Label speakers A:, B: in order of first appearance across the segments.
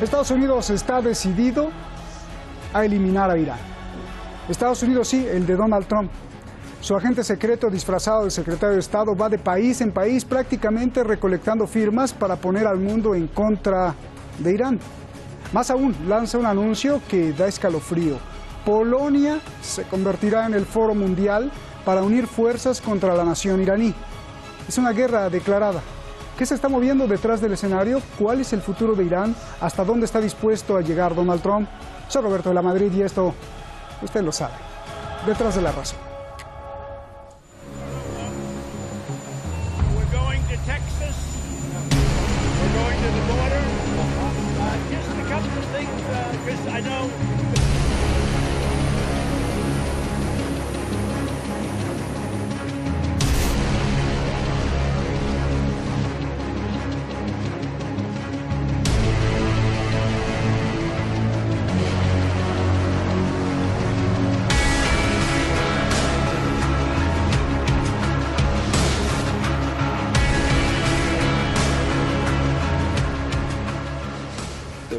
A: Estados Unidos está decidido a eliminar a Irán. Estados Unidos sí, el de Donald Trump. Su agente secreto disfrazado de secretario de Estado va de país en país prácticamente recolectando firmas para poner al mundo en contra de Irán. Más aún, lanza un anuncio que da escalofrío. Polonia se convertirá en el foro mundial para unir fuerzas contra la nación iraní. Es una guerra declarada. ¿Qué se está moviendo detrás del escenario? ¿Cuál es el futuro de Irán? ¿Hasta dónde está dispuesto a llegar Donald Trump? Soy Roberto de la Madrid y esto, usted lo sabe, Detrás de la Razón.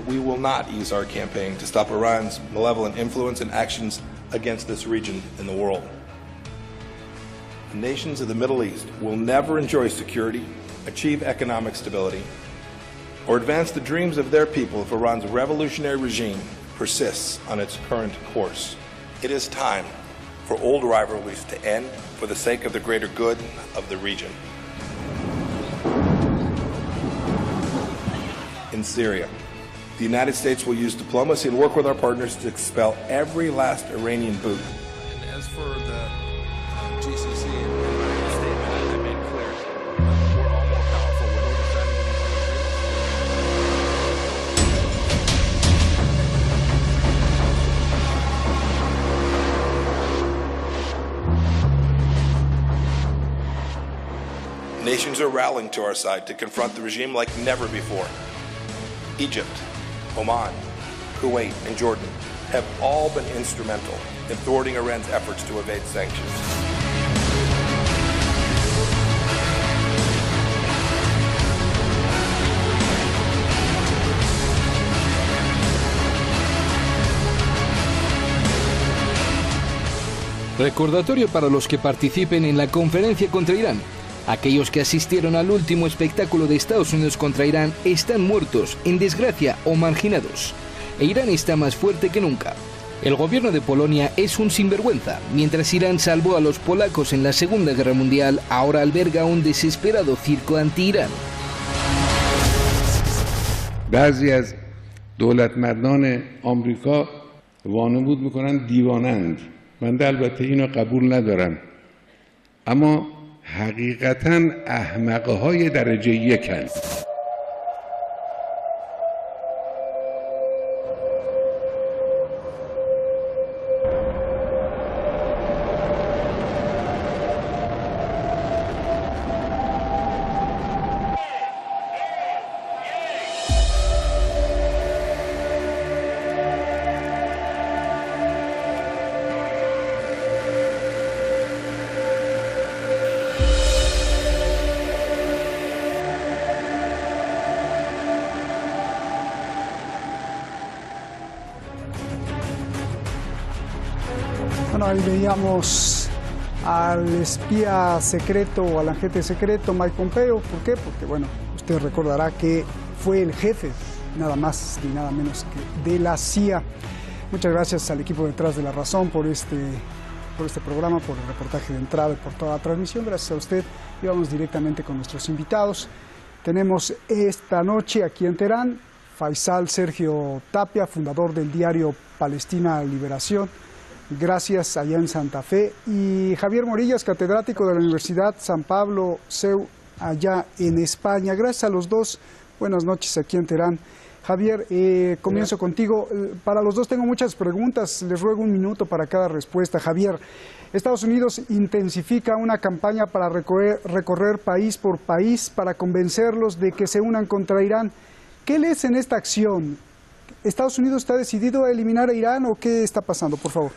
B: We will not ease our campaign to stop Iran's malevolent influence and actions against this region in the world. The nations of the Middle East will never enjoy security, achieve economic stability, or advance the dreams of their people if Iran's revolutionary regime persists on its current course. It is time for old rivalries to end for the sake of the greater good of the region. In Syria, the United States will use diplomacy and work with our partners to expel every last Iranian boot.
C: And as for the GCC and my statement, I made clear, we're all more powerful when we're defending
B: these Nations are rallying to our side to confront the regime like never before. Egypt, Oman, Kuwait, and Jordan have all been instrumental in thwarting Iran's efforts to evade sanctions.
D: Recordatorio para los que participen en la conferencia contra Irán. Aquellos que asistieron al último espectáculo de Estados Unidos contra Irán están muertos, en desgracia o marginados. E Irán está más fuerte que nunca. El gobierno de Polonia es un sinvergüenza. Mientras Irán salvó a los polacos en la Segunda Guerra Mundial, ahora alberga un desesperado circo anti-Irán.
E: بعضی از دولتمردان آمریکا وانمود میکنن دیوانند. من البته اینو قبول ندارم. اما حقیقتاً احمقهای درجه یکن.
A: Bueno, ahí veíamos al espía secreto o al agente secreto Mike Pompeo. ¿Por qué? Porque, bueno, usted recordará que fue el jefe, nada más ni nada menos que de la CIA. Muchas gracias al equipo Detrás de la Razón por este programa, por el reportaje de entrada y por toda la transmisión. Gracias a usted. Y vamos directamente con nuestros invitados. Tenemos esta noche aquí en Teherán Faisal Sergio Tapia, fundador del diario Palestina Liberación. Gracias, allá en Santa Fe. Y Javier Morillas, catedrático de la Universidad San Pablo CEU, allá en España. Gracias a los dos. Buenas noches aquí en Teherán. Javier, comienzo contigo. Para los dos tengo muchas preguntas. Les ruego un minuto para cada respuesta. Javier, Estados Unidos intensifica una campaña para recorrer país por país para convencerlos de que se unan contra Irán. ¿Qué lees en esta acción? ¿Estados Unidos está decidido a eliminar a Irán o qué está pasando? Por favor.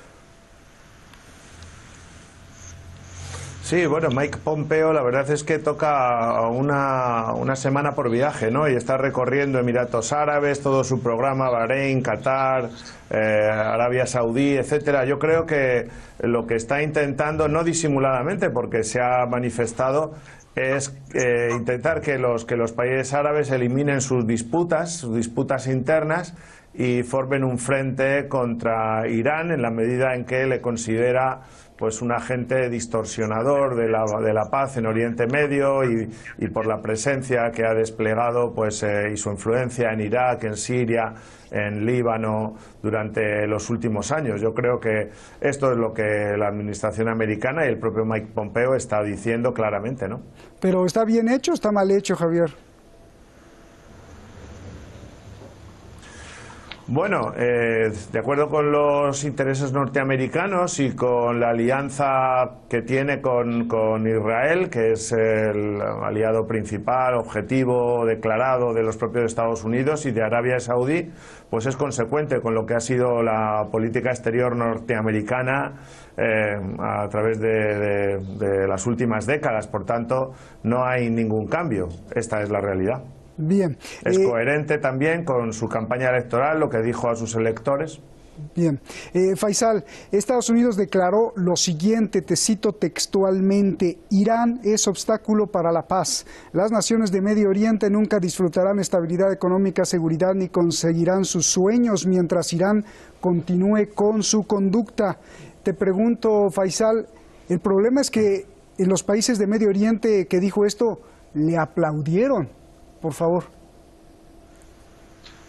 F: Sí, bueno, Mike Pompeo la verdad es que toca una semana por viaje, ¿no? Y está recorriendo Emiratos Árabes, todo su programa, Bahrein, Qatar, Arabia Saudí, etcétera. Yo creo que lo que está intentando, no disimuladamente, porque se ha manifestado, es intentar que los países árabes eliminen sus disputas internas y formen un frente contra Irán en la medida en que le considera pues un agente distorsionador de la paz en Oriente Medio y por la presencia que ha desplegado pues y su influencia en Irak, en Siria, en Líbano durante los últimos años. Yo creo que esto es lo que la administración americana y el propio Mike Pompeo está diciendo claramente, ¿no?
A: Pero ¿está bien hecho o está mal hecho, Javier?
F: Bueno, de acuerdo con los intereses norteamericanos y con la alianza que tiene con Israel, que es el aliado principal, objetivo, declarado de los propios Estados Unidos y de Arabia Saudí, pues es consecuente con lo que ha sido la política exterior norteamericana a través de las últimas décadas. Por tanto, no hay ningún cambio. Esta es la realidad.
A: Bien.
F: Es coherente también con su campaña electoral, lo que dijo a sus electores.
A: Bien. Faisal, Estados Unidos declaró lo siguiente, te cito textualmente: Irán es obstáculo para la paz. Las naciones de Medio Oriente nunca disfrutarán estabilidad económica, seguridad ni conseguirán sus sueños mientras Irán continúe con su conducta. Te pregunto, Faisal, el problema es que en los países de Medio Oriente que dijo esto le aplaudieron. Por favor.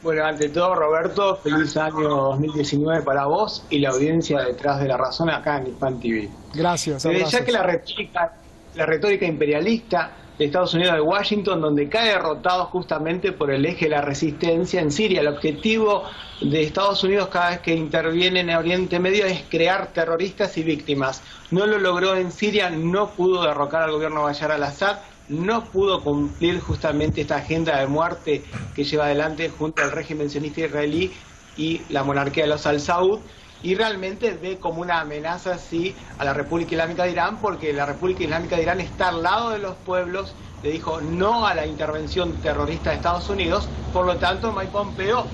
G: Bueno, ante todo, Roberto, feliz año 2019 para vos y la audiencia detrás de La Razón acá en Hispan TV.
A: Gracias.
G: Ya que la retórica imperialista de Estados Unidos de Washington, donde cae derrotado justamente por el eje de la resistencia en Siria. El objetivo de Estados Unidos cada vez que interviene en Oriente Medio es crear terroristas y víctimas. No lo logró en Siria, no pudo derrocar al gobierno Bashar al-Assad, no pudo cumplir justamente esta agenda de muerte que lleva adelante junto al régimen sionista israelí y la monarquía de los Al Saud, y realmente ve como una amenaza sí a la República Islámica de Irán, porque la República Islámica de Irán está al lado de los pueblos, le dijo no a la intervención terrorista de Estados Unidos. Por lo tanto, Mike Pompeo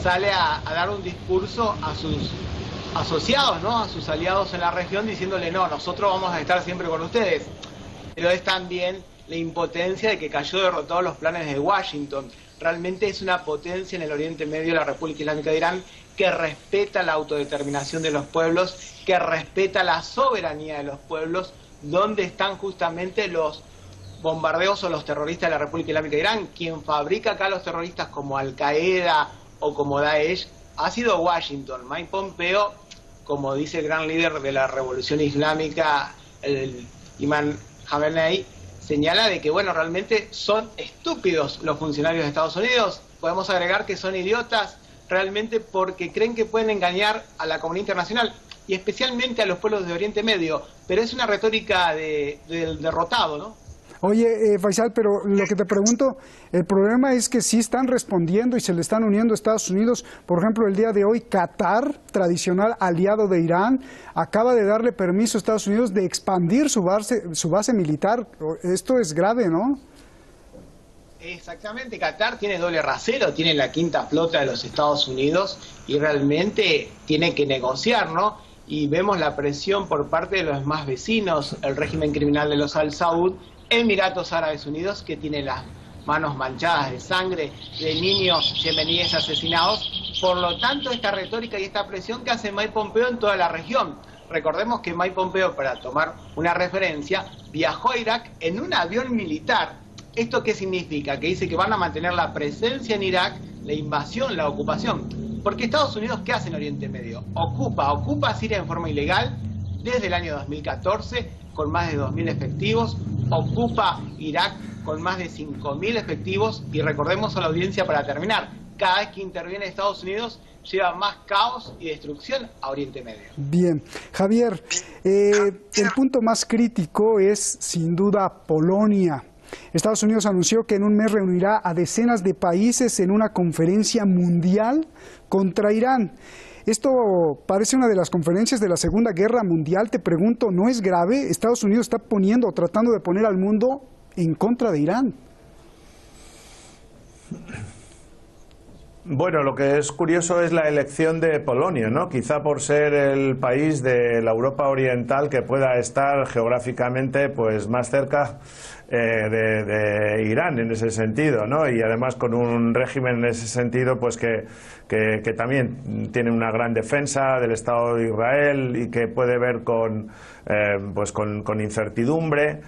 G: sale a dar un discurso a sus asociados, ¿no?, a sus aliados en la región, diciéndole no, nosotros vamos a estar siempre con ustedes. Pero es también la impotencia de que cayó derrotado los planes de Washington. Realmente es una potencia en el Oriente Medio la República Islámica de Irán, que respeta la autodeterminación de los pueblos, que respeta la soberanía de los pueblos, donde están justamente los bombardeos o los terroristas de la República Islámica de Irán. Quien fabrica acá los terroristas como Al-Qaeda o como Daesh ha sido Washington. Mike Pompeo, como dice el gran líder de la revolución islámica, el imán Khamenei, señala de que, bueno, realmente son estúpidos los funcionarios de Estados Unidos. Podemos agregar que son idiotas realmente porque creen que pueden engañar a la comunidad internacional y especialmente a los pueblos de Oriente Medio. Pero es una retórica del derrotado, ¿no?
A: Oye, Faisal, pero lo que te pregunto, el problema es que sí están respondiendo y se le están uniendo a Estados Unidos. Por ejemplo, el día de hoy, Qatar, tradicional aliado de Irán, acaba de darle permiso a Estados Unidos de expandir su base militar. Esto es grave, ¿no?
G: Exactamente, Qatar tiene doble rasero, tiene la quinta flota de los Estados Unidos y realmente tiene que negociar, ¿no? Y vemos la presión por parte de los más vecinos, el régimen criminal de los Al Saud, Emiratos Árabes Unidos, que tiene las manos manchadas de sangre de niños yemeníes asesinados. Por lo tanto, esta retórica y esta presión que hace Mike Pompeo en toda la región. Recordemos que Mike Pompeo, para tomar una referencia, viajó a Irak en un avión militar. ¿Esto qué significa? Que dice que van a mantener la presencia en Irak, la invasión, la ocupación. Porque Estados Unidos, ¿qué hace en Oriente Medio? Ocupa Siria en forma ilegal desde el año 2014 con más de 2.000 efectivos, ocupa Irak con más de 5.000 efectivos y recordemos a la audiencia para terminar, cada vez que interviene Estados Unidos lleva más caos y destrucción a Oriente Medio.
A: Bien, Javier, el punto más crítico es sin duda Polonia. Estados Unidos anunció que en un mes reunirá a decenas de países en una conferencia mundial contra Irán. Esto parece una de las conferencias de la Segunda Guerra Mundial. Te pregunto, ¿no es grave? Estados Unidos está tratando de poner al mundo en contra de Irán.
F: Bueno, lo que es curioso es la elección de Polonia, ¿no? Quizá por ser el país de la Europa Oriental que pueda estar geográficamente pues más cerca de Irán en ese sentido, ¿no? Y además con un régimen en ese sentido pues que también tiene una gran defensa del Estado de Israel y que puede ver con incertidumbre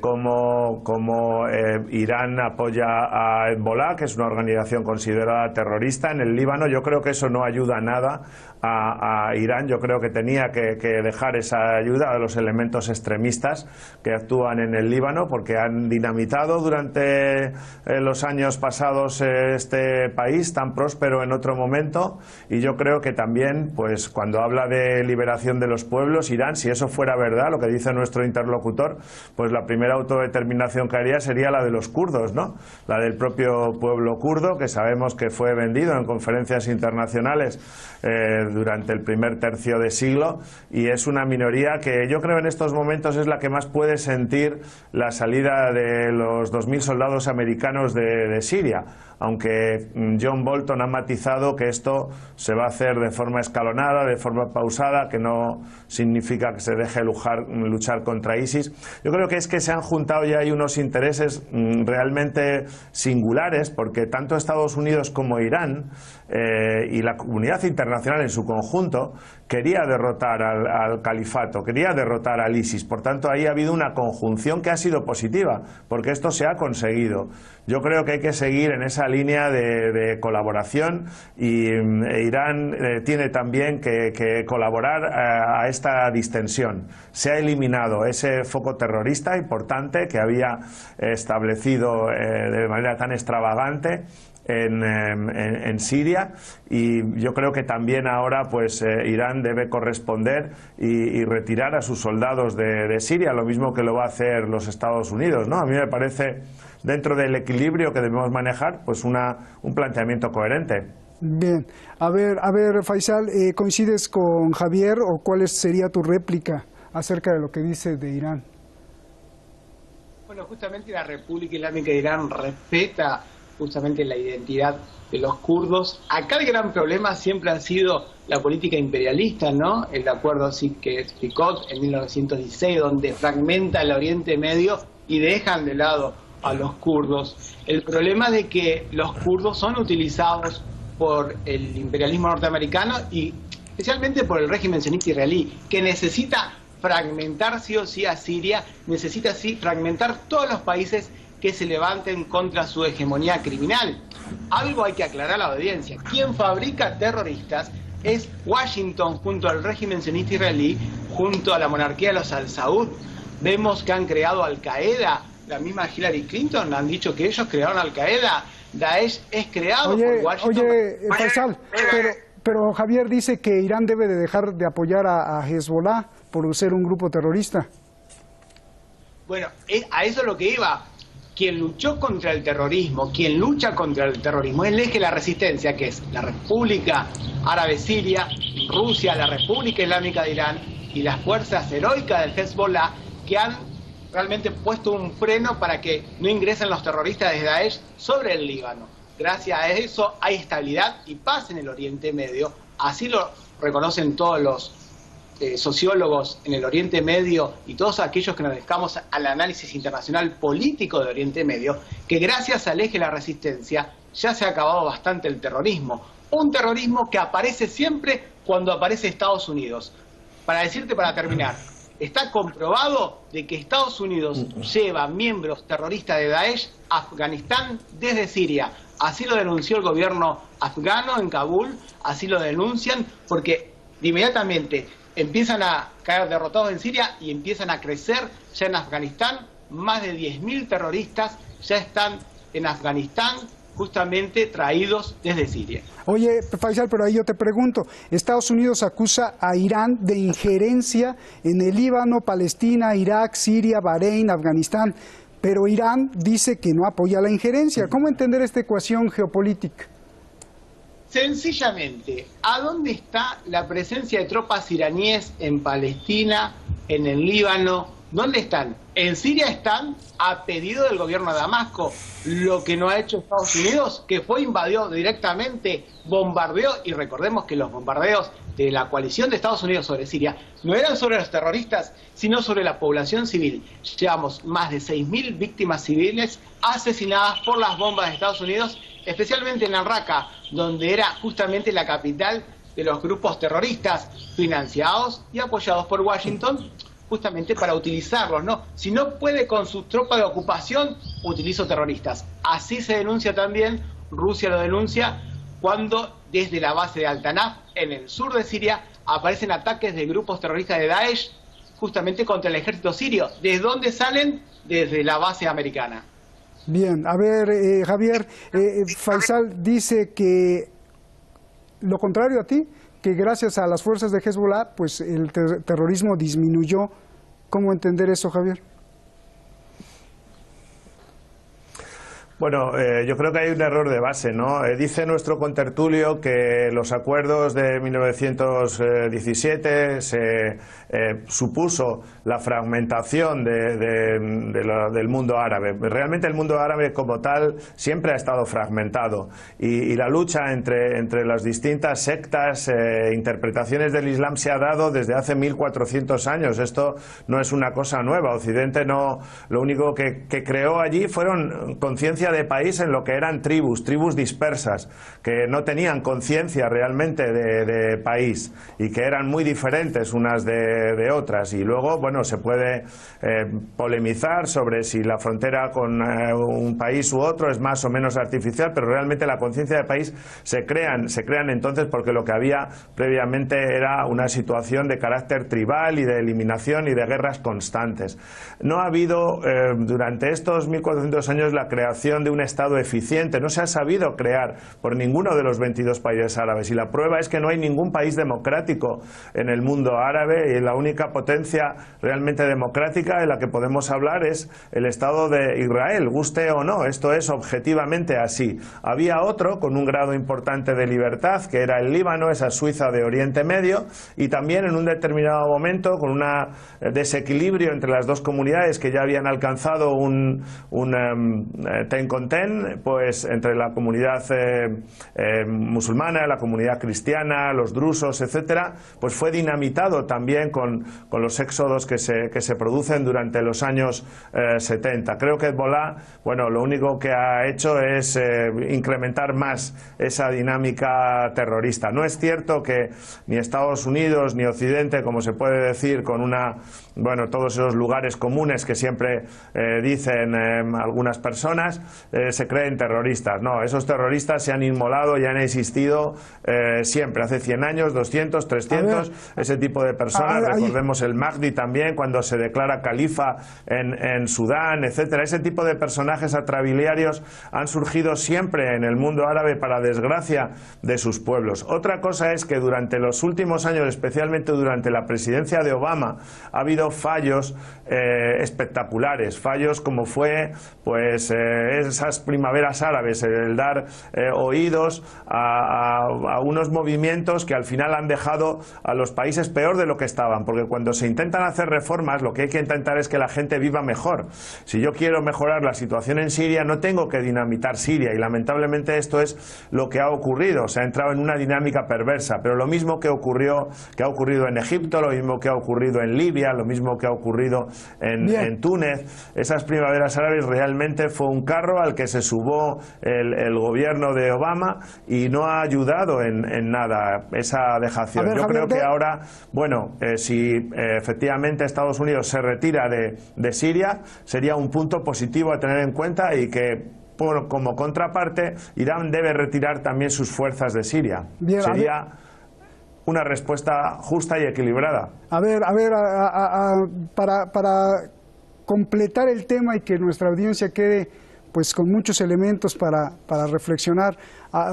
F: cómo Irán apoya a Hezbollah, que es una organización considerada terrorista en el Líbano. Yo creo que eso no ayuda nada a Irán. Yo creo que tenía que dejar esa ayuda a los elementos extremistas que actúan en el Líbano, porque han dinamitado durante los años pasados este país tan próspero en otro momento. Y yo creo que también, pues cuando habla de liberación de los pueblos, Irán, si eso fuera verdad, lo que dice nuestro interlocutor, pues la primera autodeterminación que haría sería la de los kurdos, ¿no? La del propio pueblo kurdo, que sabemos que fue vendido en conferencias internacionales durante el primer tercio de siglo, y es una minoría que yo creo en estos momentos es la que más puede sentir la salida de los 2.000 soldados americanos de Siria, aunque John Bolton ha matizado que esto se va a hacer de forma escalonada, de forma pausada, que no significa que se deje luchar contra ISIS. Yo creo que es que se han juntado ya hay unos intereses realmente singulares, porque tanto Estados Unidos como Irán y la comunidad internacional en su conjunto quería derrotar al califato, quería derrotar al ISIS. Por tanto, ahí ha habido una conjunción que ha sido positiva, porque esto se ha conseguido. Yo creo que hay que seguir en esa línea de colaboración, y Irán tiene también que colaborar a esta distensión. Se ha eliminado ese foco terrorista importante que había establecido de manera tan extravagante en Siria, y yo creo que también ahora pues Irán debe corresponder y retirar a sus soldados de Siria, lo mismo que lo va a hacer los Estados Unidos, ¿no? A mí me parece, dentro del equilibrio que debemos manejar, pues un planteamiento coherente.
A: Bien, a ver Faisal, ¿coincides con Javier o cuál sería tu réplica acerca de lo que dice de Irán?
G: Bueno, justamente la República Islámica de Irán respeta justamente la identidad de los kurdos. Acá el gran problema siempre ha sido la política imperialista, ¿no? El acuerdo Sykes-Picot en 1916, donde fragmenta el Oriente Medio y dejan de lado a los kurdos. El problema es de que los kurdos son utilizados por el imperialismo norteamericano y especialmente por el régimen sionista israelí, que necesita fragmentar sí o sí a Siria, necesita sí fragmentar todos los países que se levanten contra su hegemonía criminal. Algo hay que aclarar a la audiencia: quien fabrica terroristas es Washington junto al régimen sionista israelí, junto a la monarquía de los Al Saud. Vemos que han creado Al Qaeda, la misma Hillary Clinton han dicho que ellos crearon Al Qaeda. Daesh es creado por Washington.
A: Faisal, pero Javier dice que Irán debe de dejar de apoyar a Hezbollah por ser un grupo terrorista.
G: Bueno, a eso es lo que iba. Quien luchó contra el terrorismo, quien lucha contra el terrorismo es el eje de la resistencia, que es la República Árabe Siria, Rusia, la República Islámica de Irán y las fuerzas heroicas del Hezbollah, que han realmente puesto un freno para que no ingresen los terroristas de Daesh sobre el Líbano. Gracias a eso hay estabilidad y paz en el Oriente Medio. Así lo reconocen todos los sociólogos en el Oriente Medio y todos aquellos que nos dedicamos al análisis internacional político de Oriente Medio, que gracias al eje de la resistencia ya se ha acabado bastante el terrorismo. Un terrorismo que aparece siempre cuando aparece Estados Unidos. Para terminar, está comprobado de que Estados Unidos lleva miembros terroristas de Daesh a Afganistán desde Siria. Así lo denunció el gobierno afgano en Kabul, así lo denuncian, porque inmediatamente empiezan a caer derrotados en Siria y empiezan a crecer ya en Afganistán. Más de 10.000 terroristas ya están en Afganistán, justamente traídos desde Siria.
A: Oye, Faisal, pero ahí yo te pregunto, Estados Unidos acusa a Irán de injerencia en el Líbano, Palestina, Irak, Siria, Bahrein, Afganistán, pero Irán dice que no apoya la injerencia. ¿Cómo entender esta ecuación geopolítica?
G: sencillamente, ¿a dónde está la presencia de tropas iraníes en Palestina, en el Líbano? ¿Dónde están? En Siria están a pedido del gobierno de Damasco. Lo que no ha hecho Estados Unidos, que fue invadió directamente, bombardeó, y recordemos que los bombardeos de la coalición de Estados Unidos sobre Siria no eran sobre los terroristas, sino sobre la población civil. Llevamos más de 6.000 víctimas civiles asesinadas por las bombas de Estados Unidos, especialmente en Al-Raqqa, donde era justamente la capital de los grupos terroristas financiados y apoyados por Washington, justamente para utilizarlos, ¿no? Si no puede con su tropa de ocupación, utilizo terroristas. Así se denuncia también, Rusia lo denuncia, cuando desde la base de Al-Tanaf, en el sur de Siria, aparecen ataques de grupos terroristas de Daesh, justamente contra el ejército sirio. ¿De dónde salen? Desde la base americana.
A: Bien, a ver, Javier, Faisal dice que lo contrario a ti, que gracias a las fuerzas de Hezbollah, pues el terrorismo disminuyó. ¿Cómo entender eso, Javier?
F: Bueno, yo creo que hay un error de base, ¿no? Dice nuestro contertulio que los acuerdos de 1917 supuso la fragmentación del mundo árabe. Realmente el mundo árabe como tal siempre ha estado fragmentado y la lucha entre las distintas sectas, interpretaciones del Islam se ha dado desde hace 1400 años. Esto no es una cosa nueva. Occidente no, lo único que creó allí fueron conciencia de país en lo que eran tribus dispersas, que no tenían conciencia realmente de país y que eran muy diferentes unas de otras. Y luego, bueno, se puede polemizar sobre si la frontera con un país u otro es más o menos artificial, pero realmente la conciencia de país se crean entonces porque lo que había previamente era una situación de carácter tribal y de eliminación y de guerras constantes. No ha habido durante estos 1400 años la creación de un Estado eficiente, no se ha sabido crear por ninguno de los 22 países árabes, y la prueba es que no hay ningún país democrático en el mundo árabe, y la única potencia realmente democrática de la que podemos hablar es el Estado de Israel, guste o no, esto es objetivamente así. Había otro con un grado importante de libertad, que era el Líbano, esa Suiza de Oriente Medio, y también en un determinado momento con un desequilibrio entre las dos comunidades que ya habían alcanzado un ten con ten, pues entre la comunidad musulmana, la comunidad cristiana, los drusos, etcétera, pues fue dinamitado también con los éxodos que se producen durante los años 70. Creo que Hezbollah, bueno, lo único que ha hecho es incrementar más esa dinámica terrorista. No es cierto que ni Estados Unidos ni Occidente, como se puede decir, con todos esos lugares comunes que siempre dicen algunas personas, se creen terroristas. No, esos terroristas se han inmolado y han existido siempre, hace 100 años, 200, 300, ese tipo de personas. Recordemos el Mahdi también, cuando se declara califa en Sudán, etcétera. Ese tipo de personajes atrabiliarios han surgido siempre en el mundo árabe, para desgracia de sus pueblos. Otra cosa es que durante los últimos años, especialmente durante la presidencia de Obama, ha habido fallos espectaculares, fallos como fue pues esas primaveras árabes, el dar oídos a unos movimientos que al final han dejado a los países peor de lo que estaban, porque cuando se intentan hacer reformas, lo que hay que intentar es que la gente viva mejor. Si yo quiero mejorar la situación en Siria, no tengo que dinamitar Siria, y lamentablemente esto es lo que ha ocurrido. Se ha entrado en una dinámica perversa, pero lo mismo que ha ocurrido en Egipto, lo mismo que ha ocurrido en Libia, lo mismo que ha ocurrido en Túnez. Esas primaveras árabes realmente fue un carro al que se subó el gobierno de Obama y no ha ayudado en nada esa dejación. Yo creo que ahora, si efectivamente Estados Unidos se retira de Siria, sería un punto positivo a tener en cuenta, y que como contraparte Irán debe retirar también sus fuerzas de Siria. Sería una respuesta justa y equilibrada.
A: Para completar el tema y que nuestra audiencia quede pues con muchos elementos para reflexionar,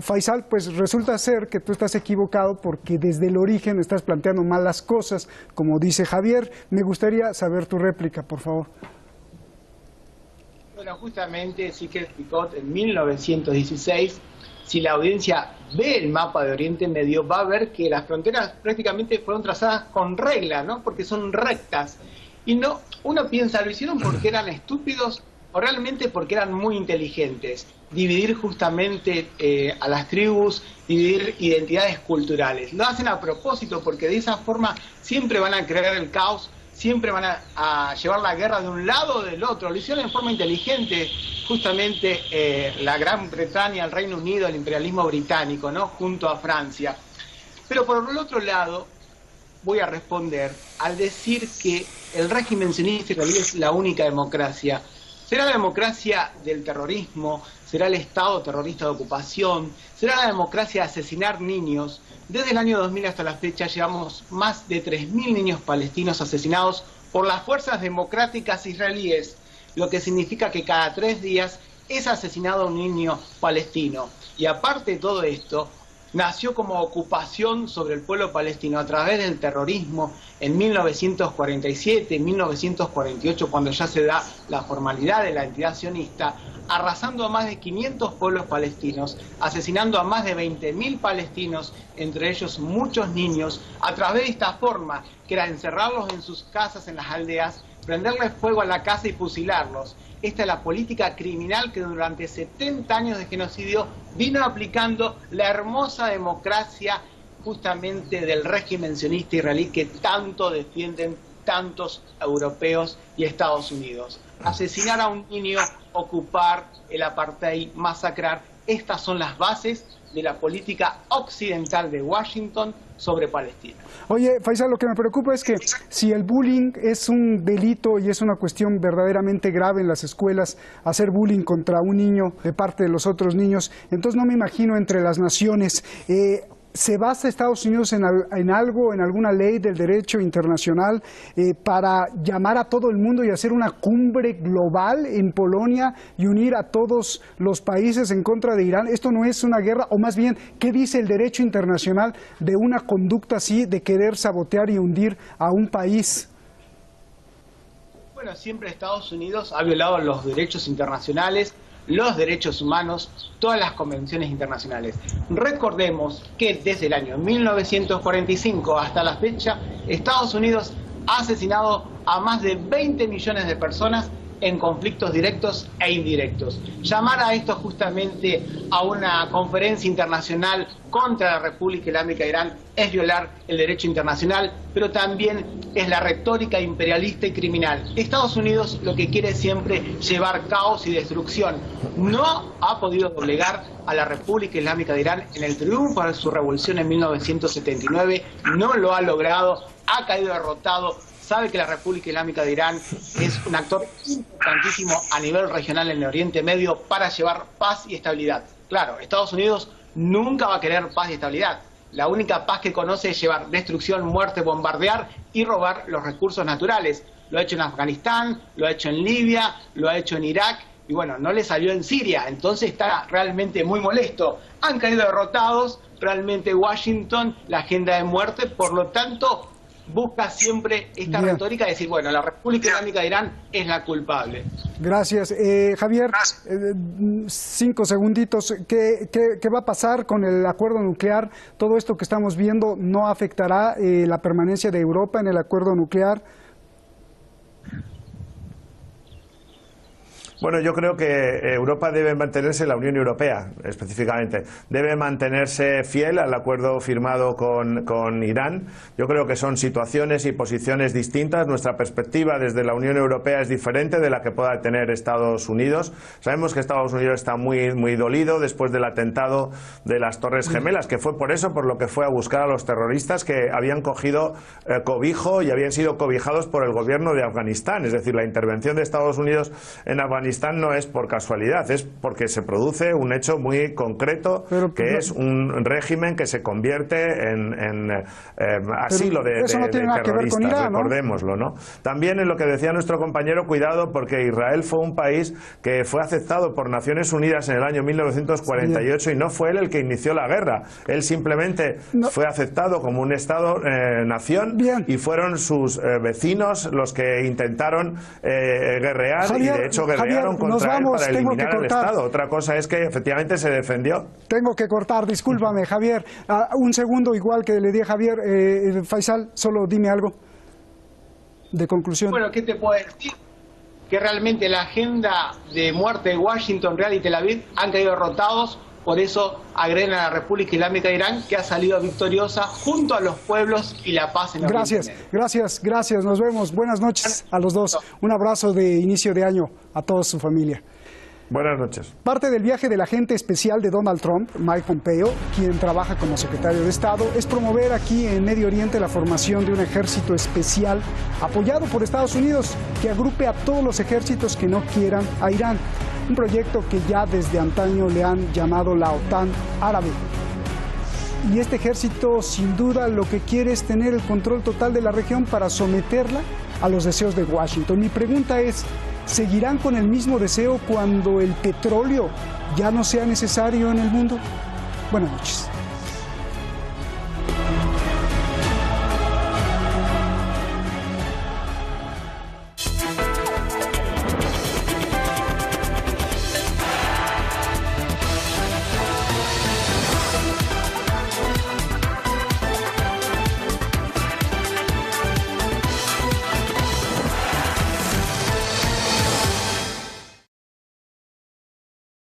A: Faisal, pues resulta ser que tú estás equivocado, porque desde el origen estás planteando mal las cosas, como dice Javier. Me gustaría saber tu réplica, por favor.
G: Bueno, justamente Siegfried Picot en 1916 si la audiencia ve el mapa de Oriente Medio, va a ver que las fronteras prácticamente fueron trazadas con regla, ¿no? Porque son rectas. Y no, uno piensa, ¿lo hicieron porque eran estúpidos o realmente porque eran muy inteligentes? Dividir justamente a las tribus, dividir identidades culturales. Lo hacen a propósito porque de esa forma siempre van a crear el caos, siempre van a llevar la guerra de un lado o del otro. Lo hicieron en forma inteligente, justamente la Gran Bretaña, el Reino Unido, el imperialismo británico, ¿no? Junto a Francia. Pero por el otro lado, voy a responder al decir que el régimen sionista israelí es la única democracia. ¿Será la democracia del terrorismo? ¿Será el Estado terrorista de ocupación? ¿Será la democracia de asesinar niños? Desde el año 2000 hasta la fecha llevamos más de 3.000 niños palestinos asesinados por las fuerzas democráticas israelíes, lo que significa que cada 3 días es asesinado un niño palestino. Y aparte de todo esto, nació como ocupación sobre el pueblo palestino a través del terrorismo en 1947, en 1948, cuando ya se da la formalidad de la entidad sionista, arrasando a más de 500 pueblos palestinos, asesinando a más de 20.000 palestinos, entre ellos muchos niños, a través de esta forma, que era encerrarlos en sus casas, en las aldeas, prenderles fuego a la casa y fusilarlos. Esta es la política criminal que durante 70 años de genocidio vino aplicando la hermosa democracia justamente del régimen sionista israelí que tanto defienden tantos europeos y Estados Unidos. Asesinar a un niño, ocupar el apartheid, masacrar, estas son las bases de la política occidental de Washington sobre Palestina.
A: Oye, Faisal, lo que me preocupa es que si el bullying es un delito y es una cuestión verdaderamente grave en las escuelas, hacer bullying contra un niño de parte de los otros niños, entonces no me imagino entre las naciones. ¿Se basa Estados Unidos en algo, en alguna ley del derecho internacional para llamar a todo el mundo y hacer una cumbre global en Polonia y unir a todos los países en contra de Irán? ¿Esto no es una guerra? O más bien, ¿qué dice el derecho internacional de una conducta así de querer sabotear y hundir a un país?
G: Bueno, siempre Estados Unidos ha violado los derechos internacionales, los derechos humanos, todas las convenciones internacionales. Recordemos que desde el año 1945 hasta la fecha, Estados Unidos ha asesinado a más de 20 millones de personas en conflictos directos e indirectos. Llamar a esto justamente a una conferencia internacional contra la República Islámica de Irán es violar el derecho internacional, pero también es la retórica imperialista y criminal. Estados Unidos lo que quiere es siempre llevar caos y destrucción. No ha podido doblegar a la República Islámica de Irán en el triunfo de su revolución en 1979, no lo ha logrado, ha caído derrotado. Sabe que la República Islámica de Irán es un actor importantísimo a nivel regional en el Oriente Medio para llevar paz y estabilidad. Claro, Estados Unidos nunca va a querer paz y estabilidad. La única paz que conoce es llevar destrucción, muerte, bombardear y robar los recursos naturales. Lo ha hecho en Afganistán, lo ha hecho en Libia, lo ha hecho en Irak y bueno, no le salió en Siria. Entonces está realmente muy molesto. Han caído derrotados, realmente Washington, la agenda de muerte, por lo tanto busca siempre esta retórica de decir, bueno, la República Islámica de Irán es la culpable.
A: Gracias. Javier, 5 segunditos. ¿Qué va a pasar con el acuerdo nuclear? Todo esto que estamos viendo no afectará la permanencia de Europa en el acuerdo nuclear.
F: Bueno, yo creo que Europa debe mantenerse, la Unión Europea específicamente, debe mantenerse fiel al acuerdo firmado con Irán. Yo creo que son situaciones y posiciones distintas. Nuestra perspectiva desde la Unión Europea es diferente de la que pueda tener Estados Unidos. Sabemos que Estados Unidos está muy dolido después del atentado de las Torres Gemelas, que fue por eso por lo que fue a buscar a los terroristas que habían cogido cobijo y habían sido cobijados por el gobierno de Afganistán. Es decir, la intervención de Estados Unidos en Afganistán no es por casualidad, es porque se produce un hecho muy concreto, que es un régimen que se convierte en asilo de terroristas, Irán, ¿no? Recordémoslo, ¿no? También en lo que decía nuestro compañero, cuidado, porque Israel fue un país que fue aceptado por Naciones Unidas en el año 1948 y no fue él el que inició la guerra. Él simplemente fue aceptado como un Estado-nación y fueron sus vecinos los que intentaron guerrear, y de hecho guerrearon conspiraron
A: Javier, nos
F: contra él
A: vamos,
F: para
A: tengo que
F: eliminar al
A: cortar.
F: Estado. Otra cosa es que efectivamente se defendió.
A: Tengo que cortar, discúlpame, Javier. Un segundo, igual que le di a Javier. Faisal, solo dime algo de conclusión.
G: Bueno, ¿qué te puedo decir? Que realmente la agenda de muerte de Washington, Riad y Tel Aviv han caído derrotados. Por eso agreden a la República Islámica de Irán, que ha salido victoriosa junto a los pueblos y la paz en Oriente Medio.
A: Gracias. Nos vemos. Buenas noches a los dos. Un abrazo de inicio de año a toda su familia.
F: Buenas noches.
A: Parte del viaje del agente especial de Donald Trump, Mike Pompeo, quien trabaja como secretario de Estado, es promover aquí en Medio Oriente la formación de un ejército especial apoyado por Estados Unidos que agrupe a todos los ejércitos que no quieran a Irán. Un proyecto que ya desde antaño le han llamado la OTAN árabe. Y este ejército, sin duda, lo que quiere es tener el control total de la región para someterla a los deseos de Washington. Mi pregunta es, ¿seguirán con el mismo deseo cuando el petróleo ya no sea necesario en el mundo? Buenas noches.